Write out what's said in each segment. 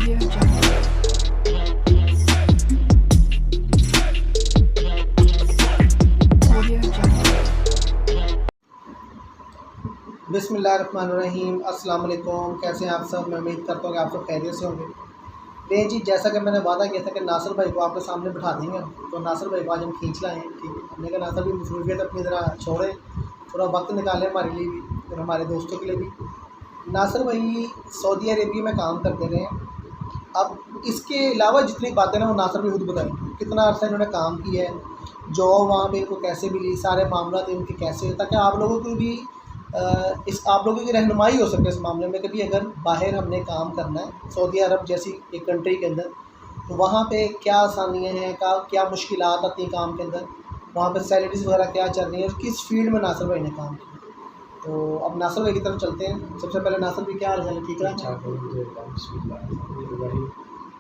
Audio Jungle. Audio Jungle. बिस्मिल्लाहिर्रहमानिर्रहीम। अस्सलाम वालेकुम। कैसे हैं आप सब? मैं उम्मीद करता हूँ कि आप सब खैरियत से होंगे। नहीं जी, जैसा कि मैंने वादा किया था कि नासिर भाई को आपके सामने बिठा देंगे, तो नासिर भाई को आज हम खींच लाए हैं। ठीक है, हमने कहा नासिर भी मसरूफियत अपनी तरह छोड़ें, थोड़ा वक्त निकालें हमारे लिए भी और हमारे दोस्तों के लिए भी। नासिर भाई सऊदी अरेबिया में काम करते रहे हैं। अब इसके अलावा जितनी बातें ना वो नासिर भाई खुद बताएंगे, कितना अर्सा इन्होंने काम किया है, जॉब वहाँ पे इनको कैसे मिली, सारे मामला इनके कैसे, ताकि आप लोगों को भी इस आप लोगों की रहनुमाई हो सके इस मामले में। कभी अगर बाहर हमने काम करना है सऊदी अरब जैसी एक कंट्री के अंदर, तो वहाँ पे क्या आसानियाँ हैं, क्या मुश्किलात आती हैं काम के अंदर, वहाँ पे सैलरीज वगैरह क्या चल रही है और किस फील्ड में नासिर भाई ने काम किया। तो अब नासिर भाई की तरफ चलते हैं। सबसे पहले नासिर भाई, क्या हाल है? ठीक है? अच्छा भाई,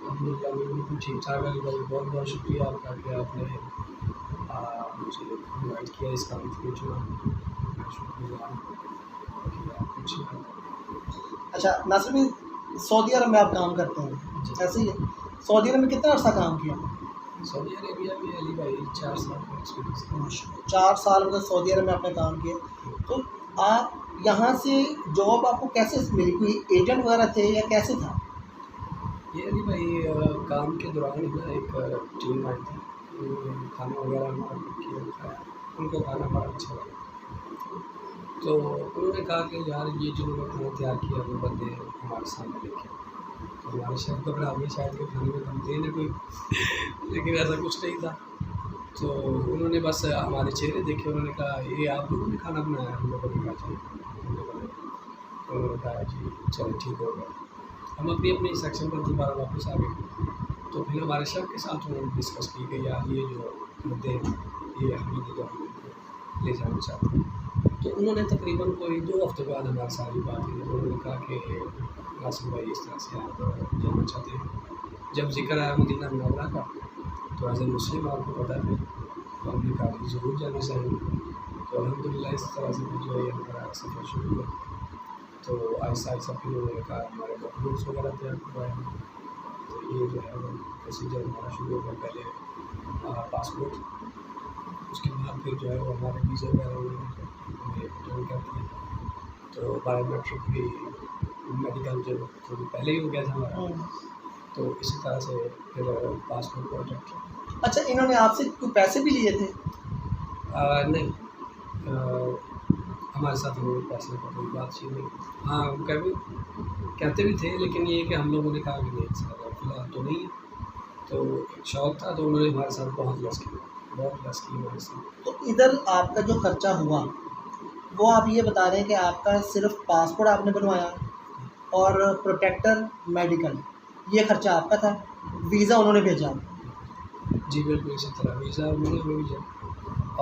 बिल्कुल ठीक ठाक है भाई। बहुत बहुत शुक्रिया आपका कि आपने मुझे इनवाइट किया इस काम के लिए। जो मैं शुक्रगुजार हूँ कि आप कुछ। अच्छा नासिर भाई, सऊदी अरब में आप काम करते हैं, ऐसे ही है? सऊदी अरब में कितना अर्सा काम किया? सऊदी अरेबिया में अली भाई 4 साल का एक्सपीरियंस है। 4 साल मतलब सऊदी अरब में आपने काम किया। तो आप यहाँ से जॉब आपको कैसे मिली? कोई एजेंट वगैरह थे या कैसे था? ये अली भाई काम के दौरान ही ना एक टीम आई थी। उन्होंने खाना वगैरह हमारा किया, खाया, उनको खाना बड़ा अच्छा लगा। तो उन्होंने कहा कि यार ये जो खाना तैयार किया वो बंदे हमारे सामने लेके आओ। तो हमारे शेफ घबरा गए शायद कि खाने में दम दे ना कोई, लेकिन ऐसा कुछ नहीं था। तो उन्होंने बस हमारे चेहरे देखे, उन्होंने कहा ये आप लोगों ने खाना बनाया? हम लोगों ने कहा जी हमने बनाया। तो उन्होंने कहा जी चलो ठीक हो गया। हम अपनी अपनी सेक्शन पर दोबारा वापस आ गए। तो फिर हमारे शेफ के साथ उन्होंने डिस्कस की कि यार ये जो मुद्दे हैं ये हमें जो हम ले जाना चाहते हैं। तो उन्होंने तकरीबन कोई 2 हफ्ते बाद हमारे सारी बात की। उन्होंने कहा कि नासिर भाई इस तरह से आप जाना चाहते हैं। जब जिक्र आया मदीना मुनव्वरा का, तो एज़ ए मुस्लिम आपको पता है, तो हमने कहा कि ज़रूर जाना चाहिए। तो अल्हम्दुलिल्लाह इस तरह से फिर जो है हमारा सफ़र शुरू हुआ। तो आहिस्ता आहिस्ता फिर उन्होंने कहा हमारे डॉक्यूमेंट्स वगैरह तैयार करवाए हैं। तो ये जो है वो प्रोसीजर हमारा शुरू हो गया। पहले पासपोर्ट, उसके बाद फिर जो है वो हमारे वीज़ा वगैरह उन्होंने हमें ज्वाइन कर दिया। तो बायोमेट्रिक भी, मेडिकल जो थोड़ी पहले ही हो गया था हमारा। तो इसी तरह से फिर पासपोर्ट प्रोजेक्ट। अच्छा, इन्होंने आपसे कोई पैसे भी लिए थे? नहीं, हमारे साथ उन्होंने पैसे का कोई बातचीत नहीं। हाँ, कहते भी थे, लेकिन ये कि हम लोगों ने कहा कि नहीं सर फिलहाल तो नहीं। तो एक शौक था, तो उन्होंने हमारे साथ बहुत लेस की हमारे साथ। तो इधर आपका जो खर्चा हुआ वो आप ये बता रहे हैं कि आपका सिर्फ पासपोर्ट आपने बनवाया और प्रोटेक्टर मेडिकल, ये खर्चा आपका था, वीज़ा उन्होंने भेजा? जी बिल्कुल इसी तरह वीज़ा उन्होंने हमें भेजा।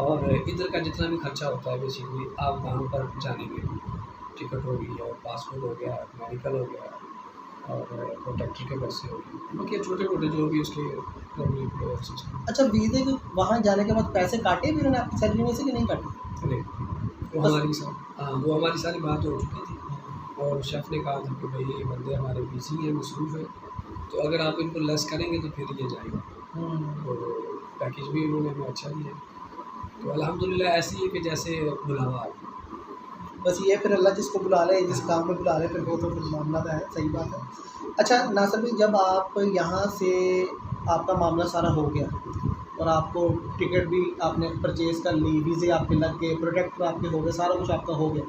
और इधर का जितना भी खर्चा होता है बेसिकली आप वहाँ पर जाने के, टिकट हो गई और पासपोर्ट हो गया, मेडिकल हो गया और प्रोटेक्टर के पैसे हो गए, बाकी छोटे मोटे जो भी उसके सिस्टम। अच्छा, वीज़े के वहाँ जाने के बाद पैसे काटे भी उन्होंने आपकी सैलरी में से कि नहीं काटे? नहीं, वो हमारी सारी बात हो चुकी थी। और शेफ़ ने कहा था कि भाई ये बंदे हमारे बिजी हैं, मसरूफ़ हैं, तो अगर आप इनको लेस करेंगे तो फिर ये जाएगा। तो पैकेज भी उन्होंने हमें अच्छा दिया। तो अल्हम्दुलिल्लाह ऐसे ही है कि जैसे बुलावा आ गया। बस ये फिर अल्लाह जिसको बुला ले, जिस काम में बुला ले, फिर वो तो फिर मामला है। सही बात है। अच्छा नासिर भाई, जब आप यहाँ से आपका मामला सारा हो गया और आपको टिकट भी आपने परचेज़ कर ली, वीज़े आपके लग गए, प्रोटेक्टर आपके हो गए, सारा कुछ आपका हो गया,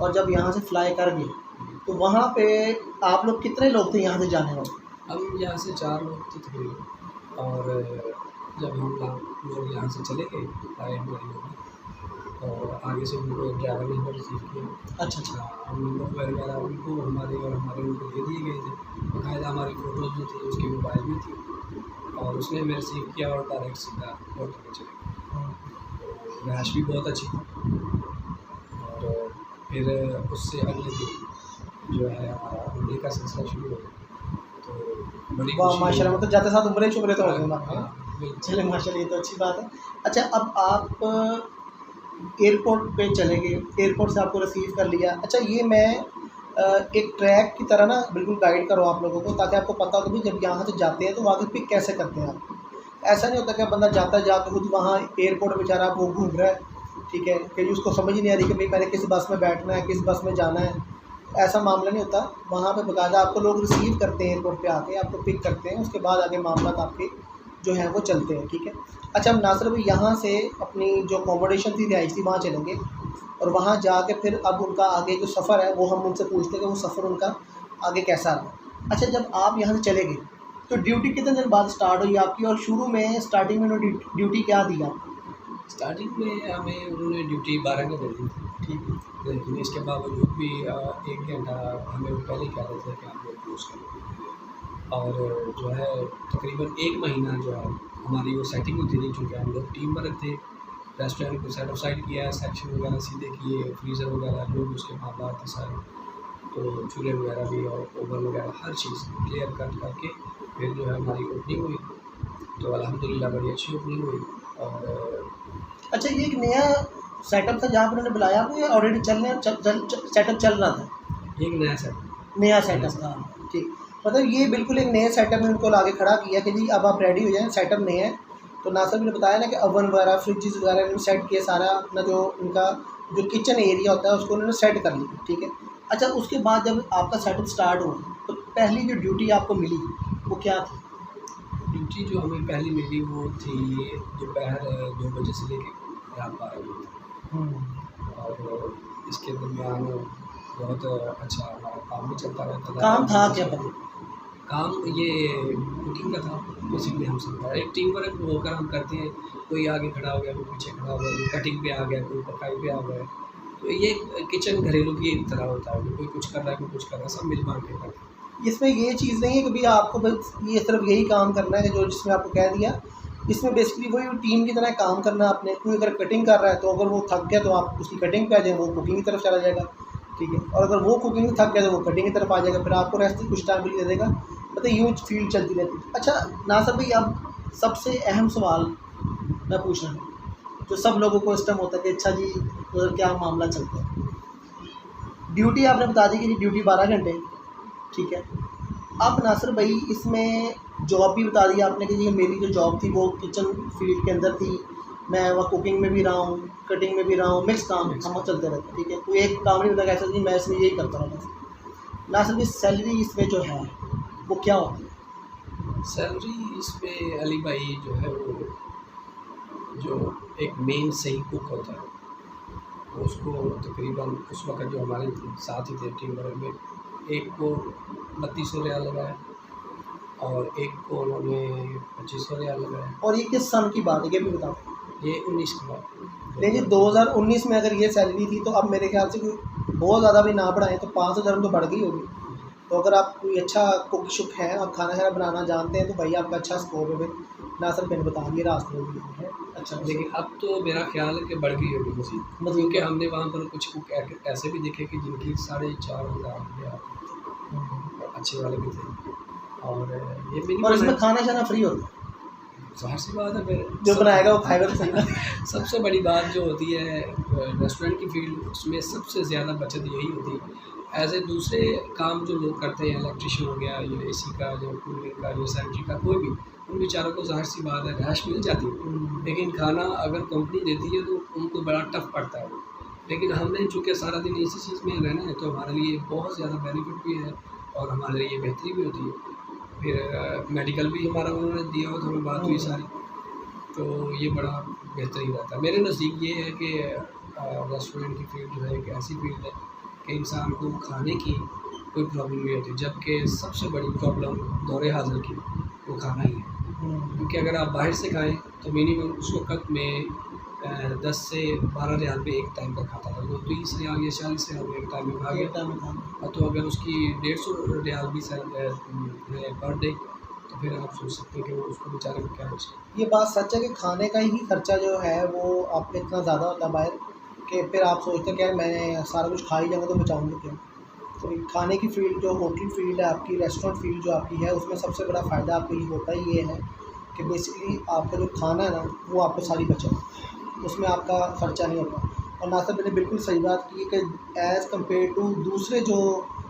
और जब यहाँ से फ़्लाई कर गए, तो वहाँ पे आप लोग कितने लोग थे यहाँ से जाने वाले? हम यहाँ से 4 लोग थे तकरीबन। और जब हम लोग यहाँ से चले गए, आए हमारी लोग, और आगे से उनको ड्राइवर ने हमें रिसीव किया। अच्छा। हम नंबर वगैरह उनको हमारे उनको दे दिए गए थे। बाकायदा हमारी फ़ोटोज़ जो थी उसके मोबाइल में थी, और उसने हमें रिसीव किया और डायरेक्ट सीधा होटल में चले गए। रैश भी बहुत अच्छी थी। और फिर उससे अगले दिन जो है हमारा उम्रे का सिलसिला शुरू हो गया। तो बड़ी वाह माशाल्लाह, मतलब जाते साथ उम्रे शुम्रे तो हो गए हाँ, हमारे। चले माशाल्लाह, ये तो अच्छी बात है। अच्छा, अब आप एयरपोर्ट पे चले गए, एयरपोर्ट से आपको रिसीव कर लिया। अच्छा, ये मैं एक ट्रैक की तरह ना बिल्कुल गाइड करो आप लोगों को, ताकि आपको पता हो कि भाई जब यहाँ से जाते हैं तो वहाँ से पिक कैसे करते हैं आप। ऐसा नहीं होता कि बंदा जाता जाके खुद वहाँ एयरपोर्ट बेचारा वो घूम रहा है, ठीक है, कि उसको समझ ही नहीं आ रही कि भाई मैंने किस बस में बैठना है, किस बस में जाना है। ऐसा मामला नहीं होता। वहाँ पे बाकायदा आपको लोग रिसीव करते हैं, एयरपोर्ट पे आके आपको पिक करते हैं, उसके बाद आगे मामला आपके जो हैं वो चलते हैं, ठीक है। अच्छा, हम नासिर भाई यहाँ से अपनी जो अकोमोडेशन थी, रिहाइश थी, वहाँ चलेंगे और वहाँ जाके फिर अब उनका आगे जो सफ़र है वो हम उनसे पूछते हैं कि वो सफ़र उनका आगे कैसा रहा। अच्छा, जब आप यहाँ से चले गए तो ड्यूटी कितने दिन बाद स्टार्ट हुई आपकी, और शुरू में स्टार्टिंग में उन्होंने ड्यूटी क्या दी आपको? स्टार्टिंग में हमें उन्होंने ड्यूटी 12 का दे दी थी, ठीक है। लेकिन इसके बावजूद भी 1 घंटा हमें वो पहले कह रहे थे कि आप लोग यूज़ करें। और जो है तकरीबन 1 महीना जो है हमारी वो सेटिंग होती थी, चूँकि हम लोग टीम वर्क थे। रेस्टोरेंट को सेट साइड किया है, सेक्शन वगैरह सीधे किए, फ्रीज़र वगैरह जो भी उसके मामला थे सारे, तो चूल्हे वगैरह भी और ओवन वगैरह हर चीज़ क्लियर कट करके फिर जो है हमारी ओपनिंग हुई। तो अल्हम्दुलिल्लाह बड़ी अच्छी ओपनिंग हुई। और अच्छा, ये एक नया सेटअप था जहाँ पर उन्होंने बुलाया आपको, या ऑलरेडी सेटअप चल रहा था? एक नया सेट नया सेटअप था, ठीक। मतलब ये बिल्कुल एक नया सेटअप में उनको आगे खड़ा किया कि जी अब आप रेडी हो जाएं, सेटअप नया है। तो नासिर ने बताया ना कि ओवन वगैरह, फ्रिजेस वगैरह इन्होंने सेट किया, सारा अपना जो उनका जो किचन एरिया होता है उसको उन्होंने सेट कर लिया, ठीक है। अच्छा, उसके बाद जब आपका सेटअप स्टार्ट हुआ तो पहली जो ड्यूटी आपको मिली वो क्या थी? ड्यूटी जो हमें पहली मिली वो थी दोपहर 2 बजे से लेके रात 12 बजे तक। और इसके दरमियान बहुत अच्छा हमारा काम भी चलता रहता था। काम था क्या पता? काम ये कुकिंग का था बेसिकली। हम सब एक टीम वर्क होकर हम करते हैं, कोई आगे खड़ा हो गया, कोई पीछे खड़ा हो गया, कोई कटिंग पे आ गया, कोई पकाई पे आ गया। तो ये किचन घरेलू की तरह होता है कि कोई कुछ कर रहा है, कोई कुछ कर रहा है, सब मिल बांट के करते हैं। इसमें ये चीज़ नहीं है कि भाई आपको बस ये सिर्फ यही काम करना है कि जो जिसमें आपको कह दिया। इसमें बेसिकली वही टीम की तरह काम करना है आपने। कोई अगर कटिंग कर रहा है तो अगर वो थक गया तो आप उसकी कटिंग पे आ जाए, वो कुकिंग की तरफ चला जाएगा, ठीक है। और अगर वो कुकिंग में थक गया तो वो कटिंग की तरफ आ जाएगा, फिर आपको रेस्ट कुछ टाइम के लिए दे देगा। मतलब यूँ फील्ड चलती रहती है। अच्छा नासिर भाई, अब सबसे अहम सवाल मैं पूछ रहा हूँ जो सब लोगों को इस टाइम होता है कि अच्छा जी उधर क्या मामला चलता है। ड्यूटी आपने बता दी कि ड्यूटी 12 घंटे, ठीक है। अब नासिर भाई इसमें जॉब भी बता दिया आपने कि ये मेरी जो जॉब थी वो किचन फील्ड के अंदर थी। मैं वहाँ कुकिंग में भी रहा हूँ, कटिंग में भी रहा हूँ, मिक्स काम हम चलते रहते हैं, ठीक है। कोई एक काम नहीं बता कैसा जी मैं इसमें यही करता रहा बस। नासिर भाई सैलरी इसमें जो है वो क्या होती है? सैलरी इसमें अली भाई जो है वो जो एक मेन सही कुक होता है उसको तकरीबन उस वक्त जो हमारे साथ ही थे टीम वर्क में, एक को 3200 रियाल लगाया और एक को उन्होंने 2500 रियाल लगाया। और ये किस सन की बात है ये भी बताओ? ये 19 की बात। देखिए 2019 में अगर ये सैलरी थी तो अब मेरे ख्याल से कोई बहुत ज़्यादा भी ना बढ़ाएं तो 500 dirham तो बढ़ गई होगी। तो अगर आप कोई अच्छा कुक शुक हैं और खाना खाना बनाना जानते हैं तो भाई आपका अच्छा स्कोप है। फिर नासिर मैंने बता दिया रास्ते में है अच्छा। लेकिन अब तो मेरा ख्याल है कि बढ़ गई होगी मज़ीद, क्योंकि हमने वहाँ पर कुछ कुक ऐसे भी देखे कि जिनकी 4,500 रुपया अच्छे वाले भी थे। और ये और मिनिमम इसमें खाना शाना फ्री होता है, ज़ाहिर सी बात है। फिर जो बनाएगा वो खाएगा तो सही ना। सबसे बड़ी बात जो होती है रेस्टोरेंट की फील्ड, उसमें सबसे ज़्यादा बचत यही होती है। एज ए दूसरे काम जो लोग करते हैं, इलेक्ट्रिशियन हो गया, ये AC का, जो कूलिंग का, ये सैनिटरी का, कोई भी, उन बेचारों को ज़ाहिर सी बात है रैश मिल जाती है। लेकिन खाना अगर कंपनी देती है तो उनको बड़ा टफ पड़ता है। लेकिन हमने चूँकि सारा दिन इसी चीज़ में रहना है तो हमारे लिए बहुत ज़्यादा बेनिफिट भी है और हमारे लिए बेहतरी भी होती है। फिर मेडिकल भी हमारा उन्होंने दिया हो तो हमें बात हुई सारी, तो ये बड़ा बेहतरीन रहता है। मेरे नज़दीक ये है कि रेस्टोरेंट की फील्ड जो है एक ऐसी फील्ड है कि इंसान को खाने की कोई प्रॉब्लम नहीं होती, जबकि सबसे बड़ी प्रॉब्लम दौरे हाजिर की वो खाना ही है। क्योंकि अगर आप बाहर से खाएं तो मिनिमम उस वक्त में 10 से 12 रियाल पे एक टाइम का खाता था, तो 30 रियाल या 40 रियाल में एक टाइम में खा गया। तो अगर उसकी 150 रियाल भी पर डे, तो फिर आप सोच सकते हैं कि वो उसको बेचारे को क्या बचे। ये बात सच है कि खाने का ही खर्चा जो है वो आपका इतना ज़्यादा होता है बाहर कि फिर आप सोचते हैं कि यार मैं सारा कुछ खा ही जाऊँगा तो बचाऊँगा क्या। तो खाने की फील्ड जो होटल फील्ड है आपकी, रेस्टोरेंट फील्ड जो आपकी है, उसमें सबसे बड़ा फ़ायदा आपको ये होता ही ये है कि बेसिकली आपका जो खाना है ना वो आपको सारी बचे, उसमें आपका ख़र्चा नहीं होता। और नासिर मैंने बिल्कुल सही बात की कि एज़ कम्पेयर टू दूसरे जो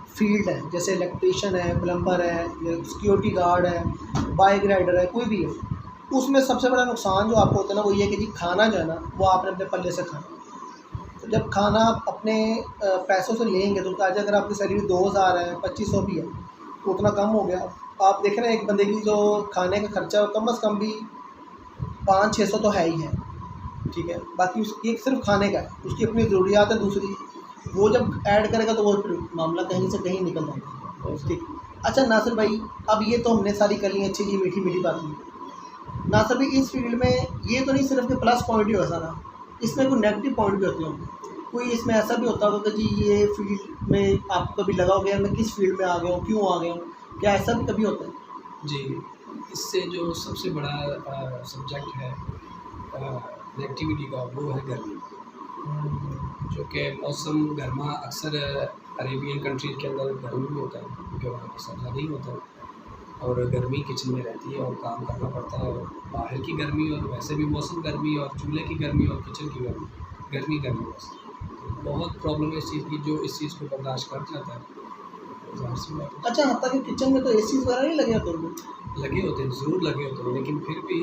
फील्ड है, जैसे इलेक्ट्रीशियन है, प्लम्बर है, या सिक्योरिटी गार्ड है, बाइक राइडर है, कोई भी है, उसमें सबसे बड़ा नुकसान जो आपको होता है ना वो ये है कि जी खाना जो है ना वो आपने अपने पल्ले से खाना। तो जब खाना आप अपने पैसों से लेंगे तो आज अगर आपकी सैलरी 2000 है, 2500 भी है, तो उतना कम हो गया। आप देख रहे हैं एक बंदे की जो खाने का खर्चा कम से कम भी 500-600 तो है ही है, ठीक है। बाकी उसकी सिर्फ खाने का है, उसकी अपनी ज़रूरियात है दूसरी, वो जब ऐड करेगा तो वो फिर मामला कहीं से कहीं निकल जाएगा, ठीक। अच्छा नासिर भाई, अब ये तो हमने सारी कर ली अच्छी जी मीठी मीठी बातें। नासिर भाई इस फील्ड में ये तो नहीं सिर्फ कि प्लस पॉइंट ही हो सारा, इसमें कोई नेगेटिव पॉइंट भी होते होंगे, कोई इसमें ऐसा भी होता होगा कि जी ये फील्ड में आपको कभी लगा हो गया मैं किस फील्ड में आ गया हूँ, क्यों आ गया हूँ, क्या ऐसा भी कभी होता है? जी, इससे जो सबसे बड़ा सब्जेक्ट है नेगेटिविटी का वो है गर्मी। जो कि मौसम गर्मा अक्सर अरेबियन कंट्रीज के अंदर गर्मी में होता है क्योंकि वहाँ पर सर्दी नहीं होता है और गर्मी किचन में रहती है और काम करना पड़ता है। और बाहर की गर्मी और वैसे भी मौसम गर्मी और चूल्हे की गर्मी और किचन की गर्मी बस बहुत प्रॉब्लम है इस चीज़ की। जो इस चीज़ को बर्दाश्त कर जाता है ज़ाहिर सी बात है। अच्छा हत्ता कि किचन में तो एसी वगैरह नहीं लगे होते उनको? लगे होते हैं, ज़रूर लगे होते हैं, लेकिन फिर भी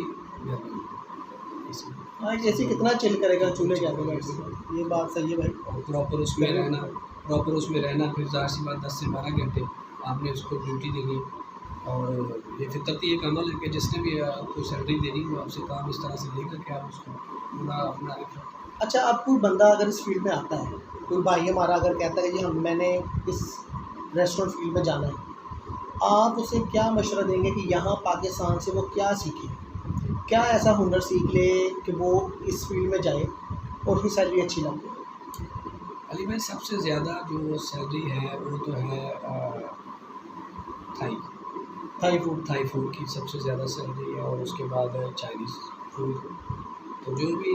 गर्मी इसमें हाँ एसी कितना चिल करेगा चूल्हे के आगे बैठ के, ये बात सही है भाई। और प्रॉपर उसमें रहना फिर ज़ाहिर सी बात 10 से 12 घंटे आपने उसको ड्यूटी देनी। और ये फितरती एक अमल है कि जिसने भी आपको सैलरी देनी वो आपसे काम इस तरह से लेगा कि आप उसको पूरा अपना। अच्छा अब कोई बंदा अगर इस फील्ड में आता है, कोई भाई हमारा अगर कहता है कि जी मैंने इस रेस्टोरेंट फील्ड में जाना है, आप उसे क्या मशवरा देंगे कि यहाँ पाकिस्तान से वो क्या सीखे, क्या ऐसा हुनर सीख ले कि वो इस फील्ड में जाए और उसकी सैलरी अच्छी लगे? अली भाई सबसे ज़्यादा जो सैलरी है वो तो है थाई फूड की सबसे ज़्यादा सैलरी है और उसके बाद है चाइनीज़ फूड। तो जो भी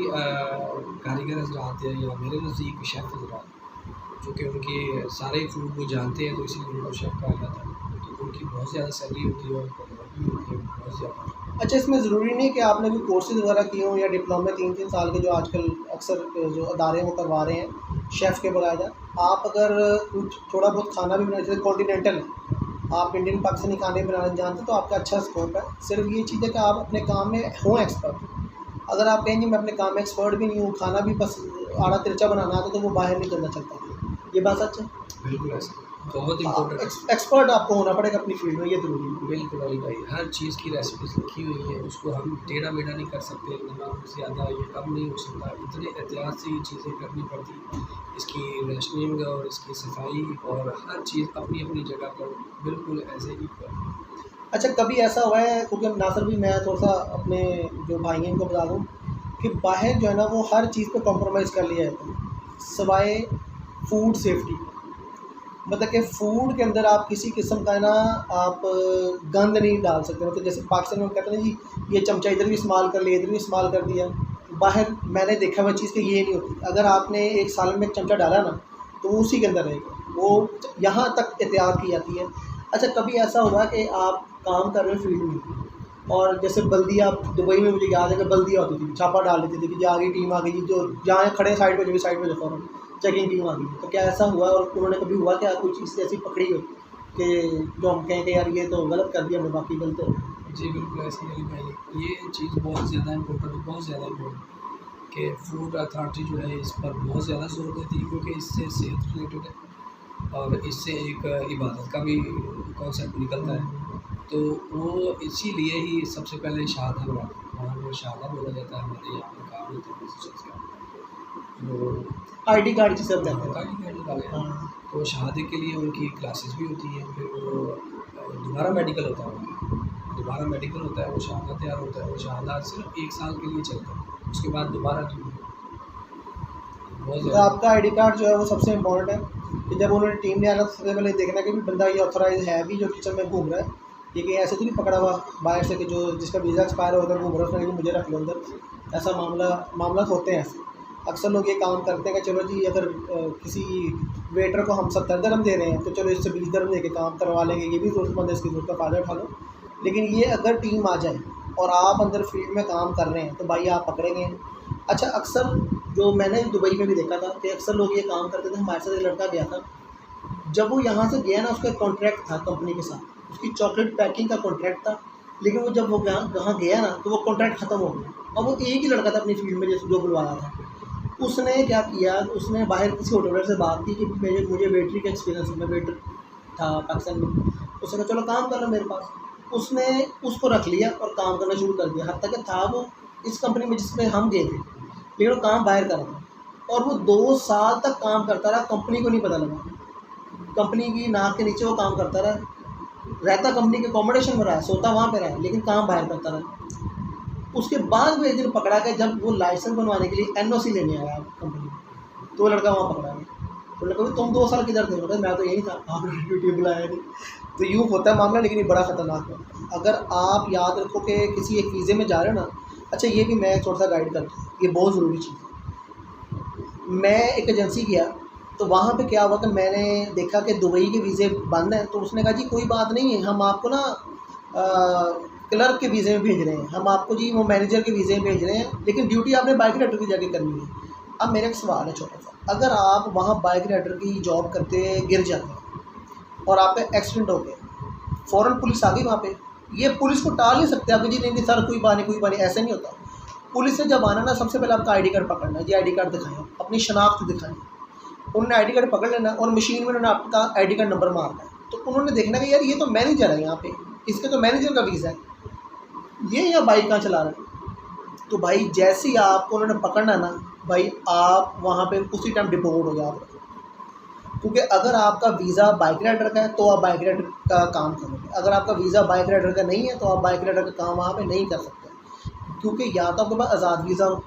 कारीगर हज़रात हैं या मेरे नज़दीक शेफ़ हज़रात जो कि उनके सारे फूड वो जानते हैं तो इसीलिए उनको शेफ़ कहा जाता है। तो उनकी बहुत ज़्यादा सैलरी होती है और प्रॉफिट भी होती है बहुत ज़्यादा। अच्छा इसमें ज़रूरी नहीं कि आपने कोई कोर्सेज वगैरह किए हों या डिप्लोमा 3-3 साल के जो आजकल अक्सर जो अदारे वो करवा रहे हैं शेफ़ के बगैर, आप अगर कुछ थोड़ा बहुत खाना भी बना, जैसे कॉन्टिनेंटल है, आप इंडियन पाकिस्तानी खाने बनाना जानते तो आपका अच्छा स्कोप है। सिर्फ ये चीज़ है कि आप अपने काम में हों एक्सपर्ट। अगर आप कहेंगे मैं अपने काम में एक्सपर्ट भी नहीं हूँ, खाना भी बस आड़ा तिरछा बनाना आता तो वो बाहर नहीं करना चलता। ये बात सच है? बिल्कुल ऐसा बहुत इम्पोर्टेंट एक्सपर्ट आपको होना पड़ेगा अपनी फील्ड में, ये ज़रूरी है। बिल्कुल अली भाई, हर चीज़ की रेसिपीज लिखी हुई है, उसको हम टेढ़ा मेढ़ा नहीं कर सकते, नमक ज़्यादा ये कम नहीं हो सकता। इतने एहतियात से ये चीज़ें करनी पड़ती, इसकी रेशनिंग और इसकी सफाई और हर चीज़ अपनी अपनी जगह पर बिल्कुल ऐसे इक्वल। अच्छा कभी ऐसा हुआ है, क्योंकि नासिर भी मैं थोड़ा सा अपने जो भाई हैं इनको बता दूँ कि बाहर जो है ना वो हर चीज़ पे कॉम्प्रोमाइज़ कर लिया जाता है सिवाय फूड सेफ्टी। मतलब कि फ़ूड के अंदर आप किसी किस्म का ना आप गंद नहीं डाल सकते। मतलब जैसे पाकिस्तान में कहते हैं ना जी ये चमचा इधर भी इस्तेमाल कर लिया, इधर भी इस्तेमाल कर दिया। बाहर मैंने देखा हुआ चीज़ कि ये नहीं होती। अगर आपने एक सालन में एक चमचा डाला ना तो वो उसी के अंदर रहेगा, वो यहाँ तक एहतियात की जाती है। अच्छा कभी ऐसा हुआ कि आप काम कर रहे हो फील्ड में और जैसे बल्दिया, दुबई में मुझे याद है कि बल्दिया होती थी, छापा डाल देती थी कि जी आगे टीम आ गई जी, जो जहाँ खड़े साइड पर जो भी साइड पर जो फ़ौरन चेकिंग टीम आ गई। तो क्या ऐसा हुआ और उन्होंने कभी हुआ क्या कोई चीज़ ऐसी पकड़ी हो कि जो हम कहें कि यार ये तो गलत कर दिया हमने, बाकी गलत हो? जी बिल्कुल ऐसे ही भाई, ये चीज़ बहुत ज़्यादा इम्पोर्टेंट है, बहुत ज़्यादा इम्पोर्टेंट कि फूड अथॉरिटी जो है इस पर बहुत ज़्यादा जोर देती है क्योंकि इससे सेहत रिलेटेड है और इससे एक इबादत का भी कॉन्सेप्ट निकलता है। तो वो इसीलिए ही सबसे पहले शहादा बनाते हैं, वहाँ पर शहादा बोला जाता है, हमारे यहाँ पर काम होता है किसी चीज़ का तो ID कार्ड जिसे हम कहते हैं। ID कार्ड निकाले हैं। हाँ। तो शहादे के लिए उनकी क्लासेस भी होती हैं, फिर वो दोबारा मेडिकल होता है, वो शहादा तैयार होता है। वो शहादा सिर्फ 1 साल के लिए चलता है, उसके बाद दोबारा बहुत तो ज़्यादा। आपका ID कार्ड जो है वो सबसे इम्पोर्टेंट है कि जब उन्होंने टीम ने आना तो सबसे पहले देखना कि भी बंदा ये ऑथोराइज है भी जो किचन में घूम रहा है, ये कहीं ऐसे तो नहीं पकड़ा हुआ बाहर से कि जो जिसका वीज़ा एक्सपायर हो उधर घूम रहा है उसने कि मुझे रख लो अंदर। ऐसा मामला तो होते हैं ऐसे। अक्सर लोग ये काम करते हैं कि चलो जी अगर किसी वेटर को हम 70 दिरहम दे रहे हैं तो चलो इससे 20 दिरहम दे के काम करवा लेंगे, ये भी ज़रूरतमंद है, इसकी ज़रूरत का फ़ायदा उठा लो। लेकिन ये अगर टीम आ जाए और आप अंदर फील्ड में काम कर रहे हैं तो भाई आप पकड़े गए हैं। अच्छा अक्सर जो मैंने दुबई में भी देखा था कि अक्सर लोग ये काम करते थे। हमारे साथ एक लड़का गया था, जब वो यहाँ से गया ना, उसका कॉन्ट्रैक्ट था कंपनी के साथ, उसकी चॉकलेट पैकिंग का कॉन्ट्रैक्ट था, लेकिन वो जब वो वहाँ गया ना तो वो कॉन्ट्रैक्ट ख़त्म हो गया। और वो एक ही लड़का था अपनी फील्ड में जैसे जो बुलवाया था। उसने क्या किया, उसने बाहर किसी होटल से बात की कि मुझे वेटरी का एक्सपीरियंस है, मैं वेटर था पाकिस्तान में। उसने कहा चलो काम कर लो मेरे पास। उसने उसको रख लिया और काम करना शुरू कर दिया। हद तक था वो इस कंपनी में जिसमें हम गए थे, लेकिन वो काम बाहर कर रहा था और वो 2 साल तक काम करता रहा, कंपनी को नहीं पता लगा। कंपनी की नाक के नीचे वो काम करता रहा, रहता कंपनी के अकोमोडेशन में रहा, सोता वहाँ पे रहा, लेकिन काम बाहर करता रहा। उसके बाद वो एक दिन पकड़ा गया जब वो लाइसेंस बनवाने के लिए एनओसी लेने आया कंपनी में, तो वो लड़का वहाँ पकड़ा गया। तो लड़का भी तुम 2 साल किधर थे? बोला मैं तो यही था, आपने ड्यूटी बुलाया नहीं। तो यूँ होता है मामला, लेकिन ये बड़ा ख़तरनाक है। अगर आप याद रखो कि किसी एक वीज़े में जा रहे हो ना, अच्छा ये भी मैं थोड़ा सा गाइड करता हूँ, ये बहुत ज़रूरी चीज़ है। मैं एक एजेंसी गया तो वहाँ पे क्या हुआ कि मैंने देखा कि दुबई के वीज़े बंद हैं। तो उसने कहा जी कोई बात नहीं है, हम आपको ना क्लर्क के वीज़े में भेज रहे हैं, हम आपको जी वो मैनेजर के वीज़े में भेज रहे हैं, लेकिन ड्यूटी आपने बाइक राइडर की जाके करनी है। अब मेरा एक सवाल है छोटा सा, अगर आप वहाँ बाइक राइडर की जॉब करते गिर जाते हैं और आपका एक्सीडेंट हो गया, फ़ौरन पुलिस आ गई वहाँ पे, ये पुलिस को टाल नहीं सकते आप कि जी नहीं सर कोई बात नहीं, ऐसा नहीं होता। पुलिस से जब आना ना, सबसे पहले आपका आईडी कार्ड पकड़ना है, जी आईडी कार्ड दिखाएं, अपनी शनाख्त दिखाएं। उन्होंने आईडी कार्ड पकड़ लेना और मशीन में उन्होंने आपका आईडी कार्ड नंबर मारना है। तो उन्होंने देखना कि यार ये तो मैनेजर है यहाँ पे, इसके तो मैनेजर का वीज़ा है, ये यहाँ बाइक कहाँ चला रहा है। तो भाई जैसे ही आपको उन्होंने पकड़ना ना भाई, आप वहाँ पे उसी टाइम डिपोर्ट हो जाओ। क्योंकि अगर आपका वीज़ा बाइक राइडर का है तो आप बाइक राइडर का काम करोगे, अगर आपका वीज़ा बाइक राइडर का नहीं है तो आप बाइक राइडर का काम वहाँ पे नहीं कर सकते। क्योंकि या तो आपके पास आज़ाद वीज़ा हो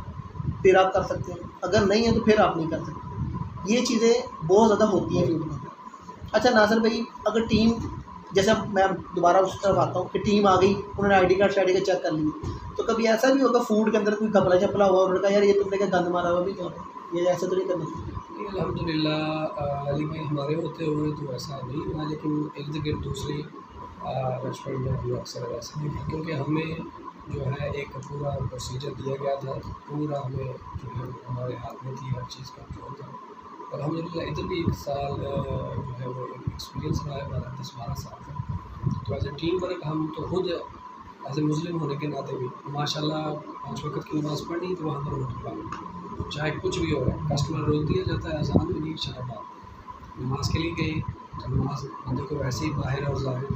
फिर आप कर सकते हैं, अगर नहीं है तो फिर आप नहीं कर सकते। ये चीज़ें बहुत ज़्यादा होती हैं फील्ड में। अच्छा नासिर भाई, अगर टीम, जैसे मैं दोबारा उस तरफ आता हूँ कि टीम आ गई, उन्होंने आईडी कार्ड शाईडी कार्ड चेक कर लिए, तो कभी ऐसा भी होगा फूड के अंदर कोई घपला छपला हुआ, उन्होंने कहा यार ये तुमने क्या गंद मारा हुआ भी, तो ये ऐसा तो नहीं करना चाहिए। अल्हम्दुलिल्लाह अली भाई, हमारे होते हुए तो ऐसा नहीं हुआ, लेकिन इर्द गिर्द दूसरे रेस्टोरेंट में भी अक्सर ऐसा नहीं है, क्योंकि हमें जो है एक पूरा प्रोसीजर दिया गया था, पूरा हमें जो है हमारे हाथ में थी हर चीज़ का कंट्रोल था। और अल्हम्दुलिल्लाह इधर भी 1 साल जो है वो एक्सपीरियंस रहा है हमारा 10-12 साल का। तो एज ए टीम वर्क हम तो खुद एज ए मुस्लिम होने के नाते भी माशाल्लाह 5 वक्त की नमाज़ पढ़नी तो वहाँ पर रोटी पानी, चाहे कुछ भी हो रहा है, कस्टमर रोक दिया जाता है, अज़ान भी नहीं, शराब नमाज के लिए गए तो नमाज बंदे को वैसे ही बाहर और ज़ाहिर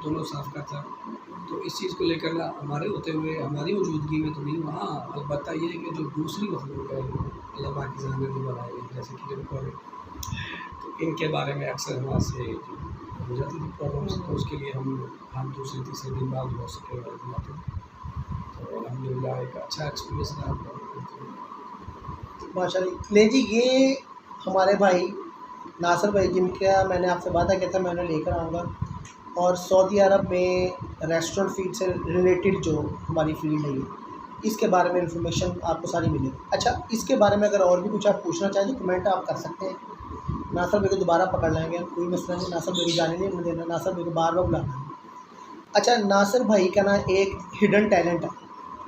दोनों साफ़ करता। तो इस चीज़ को लेकर ना हमारे होते हुए हमारी मौजूदगी में तो नहीं, वहाँ अलबत्ता ये है कि जो दूसरी मखलूक है अल्लाह पाक की ज़ात ने जो बनाई है, जैसे कि जिनको, तो इनके बारे में अक्सर हमारे से हो जाती थी प्रॉब्लम्स, तो उसके लिए हम दूसरे तीसरे दिन बाद हो सके और बनाते थे। तो अल्हम्दुलिल्लाह एक अच्छा एक्सपीरियंस रहा। माशाल्लाह। ले जी, ये हमारे भाई नासिर भाई जिनका मैंने आपसे वादा किया था मैं उन्हें लेकर आऊँगा, और सऊदी अरब में रेस्टोरेंट फील्ड से रिलेटेड जो हमारी फील्ड है, इसके बारे में इंफॉर्मेशन आपको सारी मिलेगी। अच्छा, इसके बारे में अगर और भी कुछ आप पूछना चाहें तो कमेंट आप कर सकते हैं। नासिर भाई को दोबारा पकड़ लेंगे, कोई मसला नहीं, नासिर भाई को जाने नहीं देना, नासिर भाई को बार बार बुलाना है। अच्छा, नासिर भाई का ना एक हिडन टैलेंट है,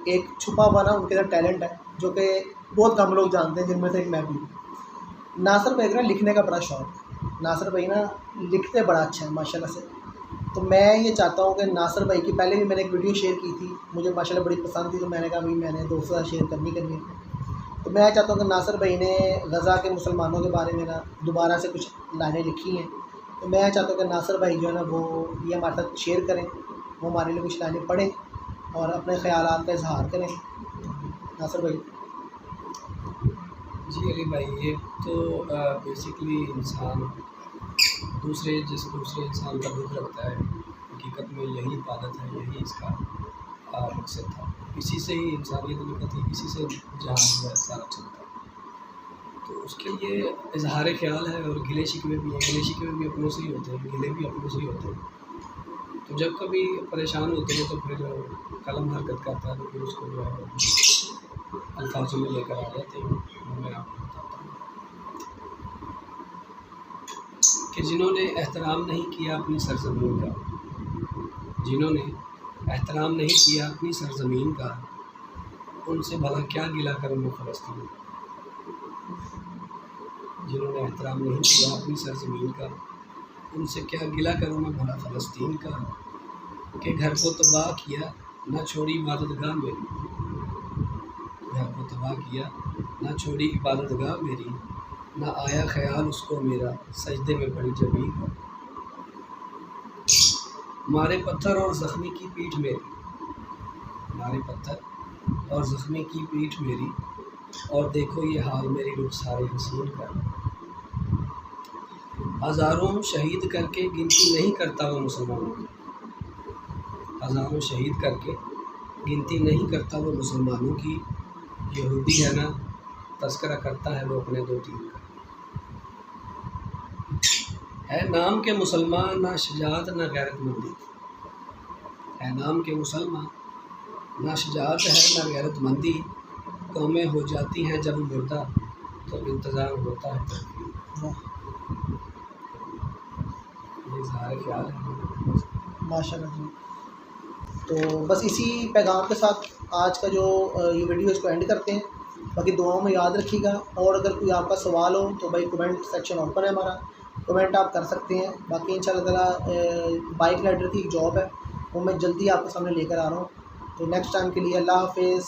एक छुपा हुआ ना उनके अंदर टैलेंट है, जो कि बहुत कम लोग जानते हैं, जिनमें से एक मैं भी हूँ। नासिर भाई का ना लिखने का बड़ा शौक़ है, नासिर भाई ना लिखते बड़ा अच्छा है माशाल्लाह से। तो मैं ये चाहता हूँ कि नासिर भाई की, पहले भी मैंने एक वीडियो शेयर की थी, मुझे माशाल्लाह बड़ी पसंद थी, तो मैंने कहा भाई मैंने दोस्तों से शेयर करनी है। तो मैं चाहता हूँ कि नासिर भाई ने गज़ा के मुसलमानों के बारे में ना दोबारा से कुछ लाइनें लिखी हैं, तो मैं चाहता हूँ कि नासिर भाई जो है ना वो ये हमारे साथ शेयर करें, वो हमारे लिए कुछ लाइनें पढ़ें और अपने ख़यालात का इजहार करें। नासिर भाई। जी अली भाई, ये तो बेसिकली इंसान दूसरे इंसान का दुख रखता है, हकीकत में यही इबादत है, यही इसका मकसद था, इसी से ही इंसानियत निकलती, इसी से जहाँ सारा चलता है। तो उसके लिए इजहार ख्याल है और गिले शिकवे भी हैं, गिले शिकवे भी अपनों से ही होते हैं, गिले भी अपनों से ही होते हैं। तो जब कभी परेशान होते हैं तो फिर कलम हरकत करता है, तो फिर उसको जो है अल्फाजों में लेकर आ जाते हैं। मैं आपको बताता हूँ कि जिन्होंने एहतराम नहीं किया अपनी सरज़मीन का, जिन्होंने एहतराम नहीं किया अपनी सरज़मीन का, उनसे भला क्या गिला करूँ मैं फ़लस्तीन। जिन्होंने एहतराम नहीं किया अपनी सरज़मीन का, उनसे क्या गिला करूँ मैं भला फ़लस्तीन का, कि घर को तबाह किया ना छोड़ी इबादतगाह मेरी, घर को तबाह किया ना छोड़ी इबादतगाह मेरी, ना आया ख्याल उसको मेरा सजदे में पड़ी जमीन पर। मारे पत्थर और ज़ख्मी की पीठ मेरी, मारे पत्थर और ज़ख्मी की पीठ मेरी, और देखो ये हाल मेरी रुखसारे हसीन का। हज़ारों शहीद करके गिनती नहीं करता वो मुसलमानों की, हज़ारों शहीद करके गिनती नहीं करता वो मुसलमानों की। यहूदी है ना तस्करा करता है वो अपने दो तीन का। है नाम के मुसलमान ना शजाअत ना गैरतमंदी, है नाम के मुसलमान ना शजाअत है ना गैरतमंदी। कौमें हो जाती हैं जब मुर्दा तो इंतज़ार होता है तरकीब। वाह, ये इज़हार ख्याल है। माशाल्लाह जी। तो बस इसी पैगाम के साथ आज का जो ये वीडियो इसको एंड करते हैं। बाकी दुआओं में याद रखिएगा, और अगर कोई आपका सवाल हो तो भाई कमेंट सेक्शन ओपन है हमारा, कमेंट आप कर सकते हैं। बाकी इंशाल्लाह ताला बाइक राइडर की एक जॉब है वो मैं जल्दी आपके सामने लेकर आ रहा हूँ। तो नेक्स्ट टाइम के लिए अल्लाह हाफिज़।